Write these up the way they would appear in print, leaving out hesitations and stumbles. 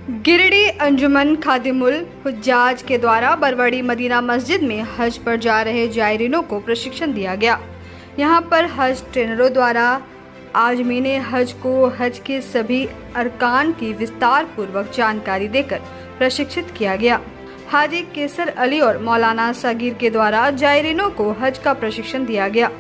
गिरिडीह अंजुमन खादिमुल हुज्जाज के द्वारा बरवाड़ी मदीना मस्जिद में हज पर जा रहे जायरीनों को प्रशिक्षण दिया गया। यहां पर हज ट्रेनरों द्वारा आजमीन हज को हज के सभी अरकान की विस्तार पूर्वक जानकारी देकर प्रशिक्षित किया गया। हाजी केसर अली और मौलाना सगीर के द्वारा जायरीनों को हज का प्रशिक्षण दिया गया।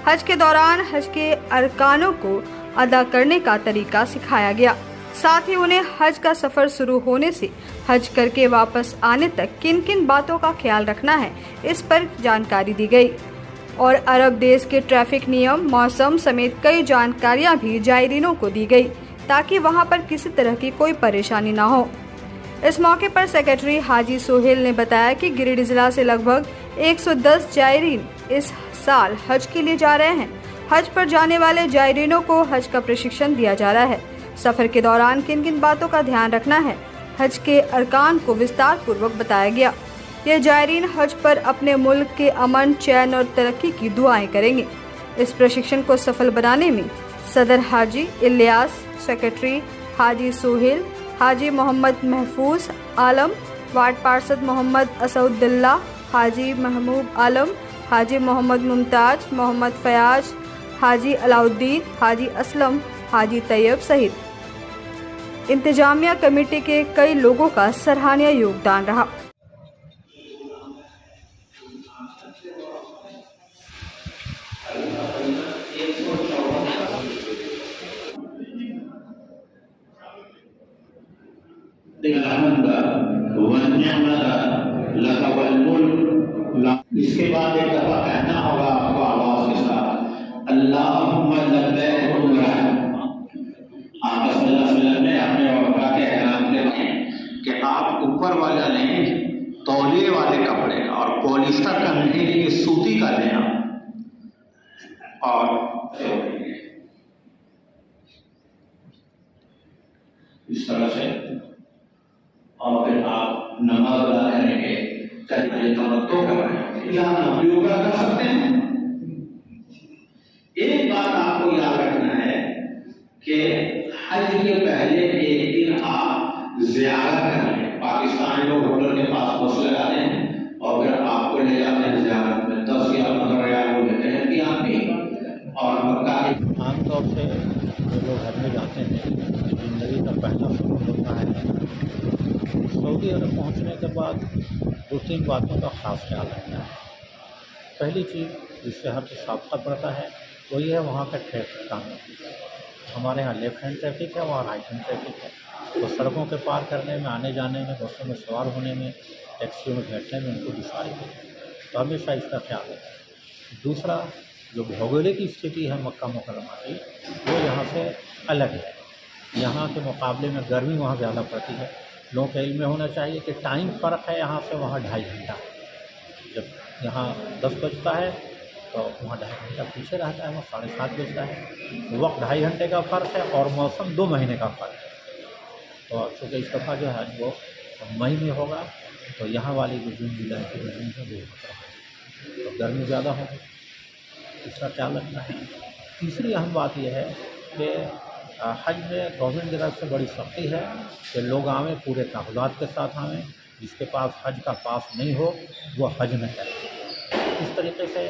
हज के दौरान हज के अरकानों को अदा करने का तरीका सिखाया गया। साथ ही उन्हें हज का सफर शुरू होने से हज करके वापस आने तक किन किन बातों का ख्याल रखना है, इस पर जानकारी दी गई और अरब देश के ट्रैफिक नियम, मौसम समेत कई जानकारियां भी जायरीनों को दी गई ताकि वहां पर किसी तरह की कोई परेशानी न हो। इस मौके पर सेक्रेटरी हाजी सोहेल ने बताया कि गिरिडीह जिला से लगभग 110 जायरीन इस साल हज के लिए जा रहे हैं। हज पर जाने वाले जायरीनों को हज का प्रशिक्षण दिया जा रहा है। सफर के दौरान किन किन बातों का ध्यान रखना है, हज के अरकान को विस्तार पूर्वक बताया गया। ये जायरीन हज पर अपने मुल्क के अमन, चैन और तरक्की की दुआएं करेंगे। इस प्रशिक्षण को सफल बनाने में सदर हाजी इलियास, सेक्रेटरी हाजी सोहेल, हाजी मोहम्मद महफूज आलम, वार्ड पार्षद मोहम्मद असउद्दुल्ला, हाजी महमूद आलम, हाजी मोहम्मद मुमताज, मोहम्मद फयाज, हाजी अलाउद्दीन, हाजी असलम, हाजी तैयब सहित इंतजामिया कमेटी के कई लोगों का सराहनीय योगदान रहा। इसके बाद एक दफा कहना होगा आपको आवाज के साथ, अल्लाहुम्मा लब्बैक उम्रा। आप सल्लल्लाहु ने अपने वफा के ऐलान करते हैं कि आप ऊपर वाला लें, तौलिए वाले कपड़े और पॉलिस्टर का नहीं, ये सूती का लें और इस तरह से और फिर आप नमाज अदा करेंगे, कहीं तमत्तो कर रहे हैं, यहाँ योगा कर सकते हैं। एक बात आपको याद रखना है कि हज के पहले एक दिन आप ज़ियारत करें। पाकिस्तानी लोग होटल के पास बस लगाते हैं और फिर आपको ले जाते हैं ज़ियारत में, 10 या 15 रियाल वो लेते हैं कि आप भी। और मक्का आमतौर से जो लोग हज में जाते हैं, ज़िंदगी का पहला सफर होता है। सऊदी अरब पहुँचने के बाद 2-3 बातों का खास ख्याल रखना है। पहली चीज़ जिससे हर साबका पड़ता है वो ये है वहाँ का ट्रैफिक कानून। हमारे यहाँ लेफ्ट हैंड ट्रैफिक है, वहाँ राइट हैंड ट्रैफिक है। तो सड़कों के पार करने में, आने जाने में, बसों में सवार होने में, टैक्सियों में बैठने में उनको दुश्वारी होती है, तो हमेशा इसका ख्याल रखें। दूसरा, जो भौगोलिक स्थिति है मक्का मुकर्रमा की, वो यहाँ से अलग है। यहाँ के मुकाबले में गर्मी वहाँ ज़्यादा पड़ती है। लोगों के इल्म में होना चाहिए कि टाइम फ़र्क है यहाँ से वहाँ 2.5 घंटा। जब यहाँ 10 बजता है तो वहाँ 2.5 घंटा पीछे रहता है, वहाँ 7:30 बजता है। वक्त 2.5 घंटे का फ़र्क है और मौसम 2 महीने का फ़र्क है। तो चूँकि इस दफ़ा जो है वो मई में होगा, तो यहाँ वाली जो जून जुलाई की गर्मी है वो होता है, तो गर्मी ज़्यादा होगी, इसका ख्याल रखना है। तीसरी अहम बात यह है कि हज में गवर्नमेंट की तरफ से बड़ी सख्ती है कि लोग आवें पूरे कागजात के साथ आवें। जिसके पास हज का पास नहीं हो वो हज न करे। इस तरीके से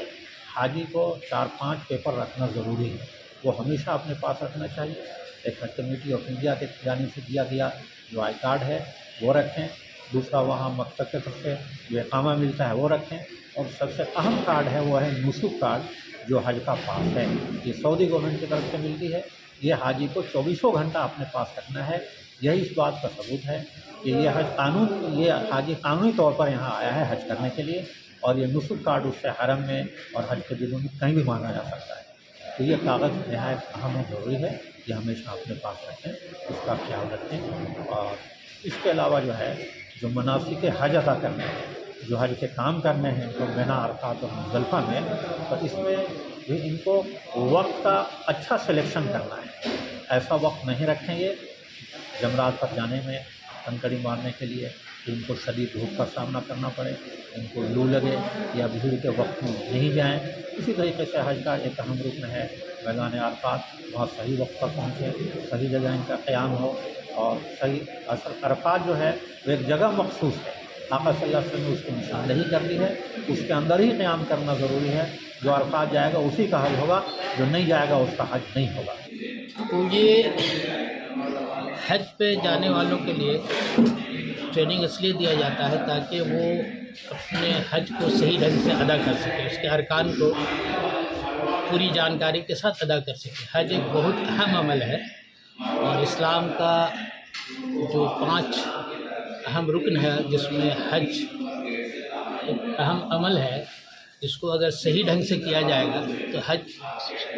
हाजी को 4-5 पेपर रखना ज़रूरी है, वो हमेशा अपने पास रखना चाहिए। एक हज कमेटी ऑफ इंडिया के जानिब से दिया गया जो आई कार्ड है वो रखें। दूसरा, वहाँ मकसद की तरफ से जो इकामा मिलता है वो रखें। और सबसे अहम कार्ड है वो है नुसुक कार्ड, जो हज का पास है। ये सऊदी गवर्नमेंट की तरफ से मिलती है। ये हाजी को 24 घंटा अपने पास रखना है। यही इस बात का सबूत है कि ये हाजी कानूनी तौर पर यहाँ आया है हज करने के लिए, और ये नुसुक कार्ड उससे हरम में और हज के दिनों में कहीं भी मांगा जा सकता है। तो ये कागज़ नहायत अहम और ज़रूरी है, ये हमेशा अपने पास रखें, इसका ख्याल रखें। और इसके अलावा जो है जो मनासिक हज अदा करने हैं, जो हज के काम करने हैं, तो मिना, अरफात और मुज़दलिफ़ा में, तो इसमें भी इनको वक्त का अच्छा सिलेक्शन करना है। ऐसा वक्त नहीं रखेंगे जमरात पर जाने में, कंकड़ी मारने के लिए, कि इनको शदीद धूप का सामना करना पड़े, इनको लू लगे या भीड़ के वक्त में नहीं जाएं। इसी तरीके से हज का एक अहम रुकन है मैदान अरफात, वहाँ सही वक्त पर पहुँचे, सही जगह इनका क़याम हो और सही असल अरफात जो है वो एक जगह मखसूस है। आका सल्लल्लाहु अलैहि वसल्लम ने उसकी निशानदही कर दी है, उसके अंदर ही क़याम करना ज़रूरी है। जो अरफात जाएगा उसी का हज होगा, जो नहीं जाएगा उसका हज नहीं होगा। तो ये हज पे जाने वालों के लिए ट्रेनिंग इसलिए दिया जाता है ताकि वो अपने हज को सही ढंग से अदा कर सके, उसके अरकान को पूरी जानकारी के साथ अदा कर सके। हज एक बहुत अहम अमल है और इस्लाम का जो 5 अहम रुकन है जिसमें हज एक अहम अमल है, जिसको अगर सही ढंग से किया जाएगा तो हज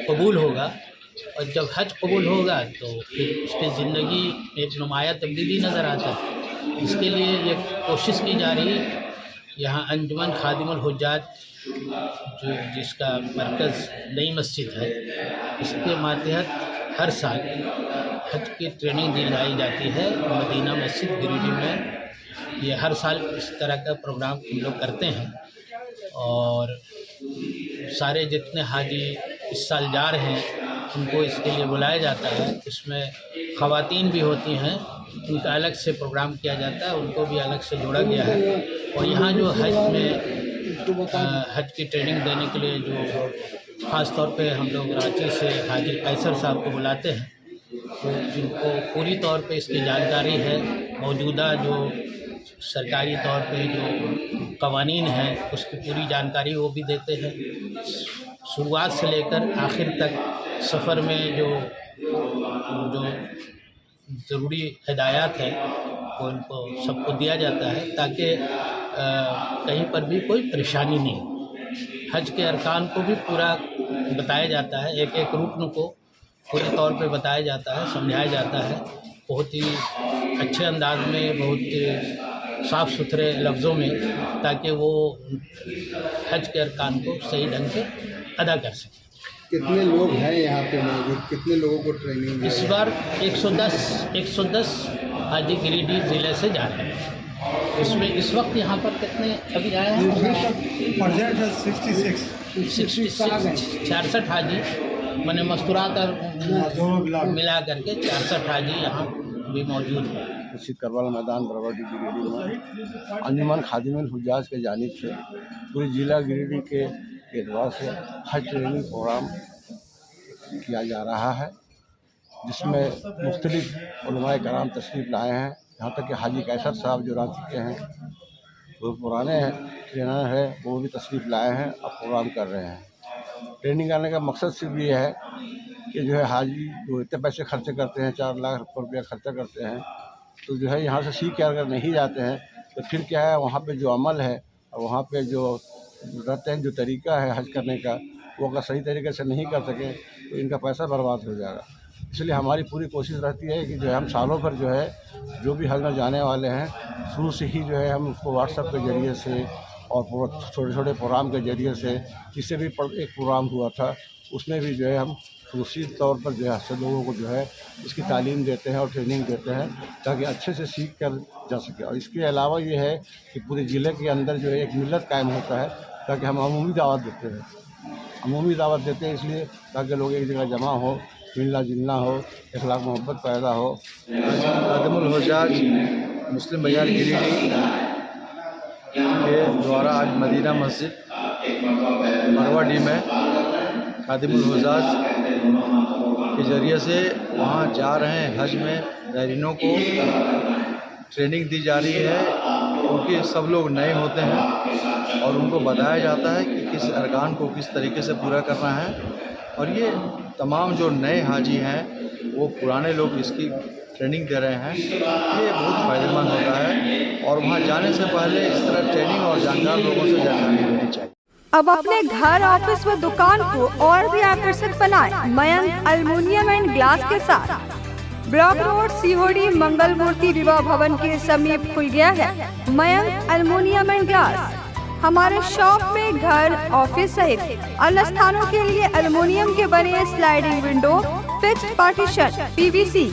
कबूल होगा, और जब हज कबूल होगा तो फिर उसकी ज़िंदगी में एक नुमाया तब्दीली नज़र आता है। इसके लिए ये कोशिश की जा रही है। यहाँ अंजुमन खादिमुल हुज्जाज जो जिसका मरकज़ नई मस्जिद है, इसके मातहत हर साल हज की ट्रेनिंग दी जाती है मदीना मस्जिद गिरिडीह में। ये हर साल इस तरह का प्रोग्राम हम लोग करते हैं और सारे जितने हाजी इस साल जा रहे हैं उनको इसके लिए बुलाया जाता है। इसमें ख़वातीन भी होती हैं, उनका अलग से प्रोग्राम किया जाता है, उनको भी अलग से जोड़ा गया है। और यहाँ जो हज में हज की ट्रेनिंग देने के लिए जो ख़ास तौर पे हम लोग रांची से हाजी कैसर साहब को बुलाते हैं, तो जिनको पूरी तौर पे इसकी जानकारी है, मौजूदा जो सरकारी तौर पे जो कवानीन हैं उसकी पूरी जानकारी वो भी देते हैं। शुरुआत से लेकर आखिर तक सफ़र में जो ज़रूरी हिदायत है वो इनको सबको दिया जाता है ताकि कहीं पर भी कोई परेशानी नहीं हो। हज के अरकान को भी पूरा बताया जाता है, एक एक रुकन को पूरे तौर पे बताया जाता है, समझाया जाता है, बहुत ही अच्छे अंदाज में, बहुत साफ़ सुथरे लफ्ज़ों में, ताकि वो हज के अरकान को सही ढंग से अदा कर सकें। कितने लोग हैं यहाँ पे मौजूद, कितने लोगों को ट्रेनिंग इस बार 110 हाजी गिरिडीह ज़िले से जा रहे हैं। इसमें इस वक्त यहाँ पर कितने अभी आए हैं? 66 हाजी, मैंने मस्तूरात और मिला करके 64 हाजी यहाँ भी मौजूद हैं। मस्जिद करबला मैदान बरवाडी गिरिडीह में अंजुमन खादिमुल हुज्जाज के जानिब से पूरे ज़िला गिरिडीह के एतबार से हज ट्रेनिंग प्रोग्राम किया जा रहा है, जिसमें मुख्तलिफ उलमाए कराम तशरीफ़ लाए हैं। यहाँ तक कि हाजी कैसर साहब जो रांची के हैं, वो पुराने ट्रेनर हैं, वो भी तशरीफ़ लाए हैं और प्रोग्राम कर रहे हैं। ट्रेनिंग करने का मकसद सिर्फ ये है कि जो है हाजी जो इतने पैसे खर्चे करते हैं, 4 लाख रुपया खर्चा करते हैं, तो जो है यहाँ से सीख के अगर नहीं जाते हैं तो फिर क्या है, वहाँ पे जो अमल है और वहाँ पे जो रहते हैं, जो तरीका है हज करने का, वो अगर सही तरीके से नहीं कर सकें तो इनका पैसा बर्बाद हो जाएगा। इसलिए हमारी पूरी कोशिश रहती है कि जो है हम सालों भर जो है जो भी हज में जाने वाले हैं, शुरू से ही जो है हम उसको व्हाट्सएप के ज़रिए से और छोटे छोटे प्रोग्राम के ज़रिए से, जिससे भी एक प्रोग्राम हुआ था उसमें भी जो है हम खुसूसी तौर पर जो है सब लोगों को जो है इसकी तालीम देते हैं और ट्रेनिंग देते हैं ताकि अच्छे से सीख कर जा सके। और इसके अलावा ये है कि पूरे ज़िले के अंदर जो है एक मिलत कायम होता है, ताकि हम अमूमी दावत देते हैं। अमूमी दावत देते हैं इसलिए ताकि लोग एक जगह जमा हो, मिलना जुलना हो, अखलाक मोहब्बत पैदा हो। खादिमुल हुज्जाज मुस्लिम बाज़ार गिरिडीह के द्वारा आज मदीना मस्जिद बरवाडीह में खादिमुल हुज्जाज के ज़रिए से वहाँ जा रहे हैं हज में ज़ायरीनों को ट्रेनिंग दी जा रही है, क्योंकि सब लोग नए होते हैं और उनको बताया जाता है कि किस अरकान को किस तरीके से पूरा करना है। और ये तमाम जो नए हाजी हैं वो पुराने लोग इसकी ट्रेनिंग दे रहे हैं, ये बहुत फ़ायदेमंद होता है। और वहाँ जाने से पहले इस तरह ट्रेनिंग और जानकार लोगों से जानकारी लेनी चाहिए। अब अपने घर, ऑफिस व दुकान को और भी आकर्षक बनाएं मयंक एल्युमिनियम एंड ग्लास के साथ। ब्लॉक रोड सीहोड़ी मंगल मूर्ति विवाह भवन के समीप खुल गया है मयंक एल्युमिनियम एंड ग्लास। हमारे शॉप में घर, ऑफिस सहित अन्य स्थानों के लिए एल्युमिनियम के बने sliding window, fixed partition, PVC,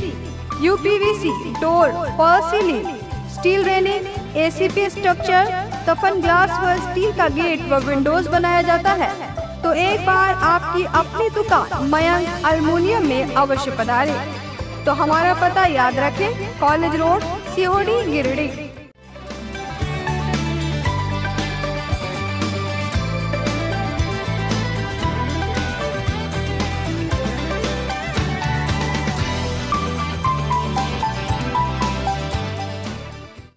UPVC, door, fall ceiling, steel railing, ACP structure, तफन ग्लास व स्टील का गेट व विंडोज बनाया जाता है। तो एक बार आपकी अपनी दुकान मयंक एल्युमिनियम में अवश्य पधारें। तो हमारा पता याद रखें, कॉलेज रोड, सीओडी, गिरिडीह।